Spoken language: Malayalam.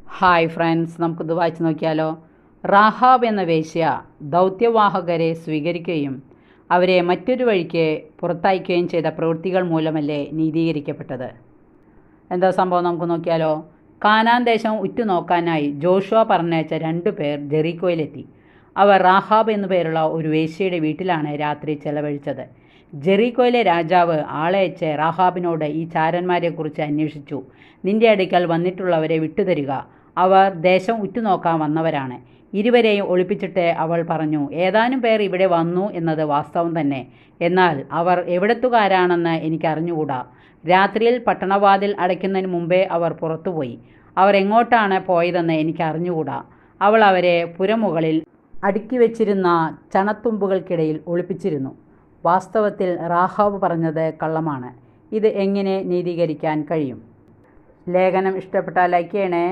ഹായ് ഫ്രണ്ട്സ്, നമുക്കിത് വായിച്ച് നോക്കിയാലോ. റാഹാബ് എന്ന വേശ്യ ദൗത്യവാഹകരെ സ്വീകരിക്കുകയും അവരെ മറ്റൊരു വഴിക്ക് പുറത്തയക്കുകയും ചെയ്ത പ്രവൃത്തികൾ മൂലമല്ലേ നീതീകരിക്കപ്പെട്ടത്. എന്താ സംഭവം നമുക്ക് നോക്കിയാലോ. കാനാൻ ദേശം ഉറ്റുനോക്കാനായി ജോഷുവ പറഞ്ഞയച്ച 2 പേർ ജെറീക്കോയിലെത്തി. അവർ റാഹാബ് എന്നു പേരുള്ള ഒരു വേശ്യയുടെ വീട്ടിലാണ് രാത്രി ചെലവഴിച്ചത്. ജെറീക്കോയിലെ രാജാവ് ആളയച്ച് റാഹാബിനോട് ഈ ചാരന്മാരെക്കുറിച്ച് അന്വേഷിച്ചു. നിന്റെ അടുക്കൽ വന്നിട്ടുള്ളവരെ വിട്ടുതരിക, അവർ ദേശം ഉറ്റുനോക്കാൻ വന്നവരാണ്. ഇരുവരെയും ഒളിപ്പിച്ചിട്ട് അവൾ പറഞ്ഞു, ഏതാനും പേർ ഇവിടെ വന്നു എന്നത് വാസ്തവം തന്നെ, എന്നാൽ അവർ എവിടത്തുകാരാണെന്ന് എനിക്കറിഞ്ഞുകൂടാ. രാത്രിയിൽ പട്ടണവാതിൽ അടയ്ക്കുന്നതിന് മുമ്പേ അവർ പുറത്തുപോയി. അവർ എങ്ങോട്ടാണ് പോയതെന്ന് എനിക്കറിഞ്ഞുകൂടാ. അവൾ അവരെ പുരമുകളിൽ അടുക്കി വെച്ചിരുന്ന ചണത്തുമ്പുകൾക്കിടയിൽ ഒളിപ്പിച്ചിരുന്നു. വാസ്തവത്തിൽ റാഹാബ് പറഞ്ഞത് കള്ളമാണ്. ഇത് എങ്ങനെ നീതീകരിക്കാൻ കഴിയും? ലേഖനം ഇഷ്ടപ്പെട്ടാൽ ലൈക്ക് ചെയ്യണേ.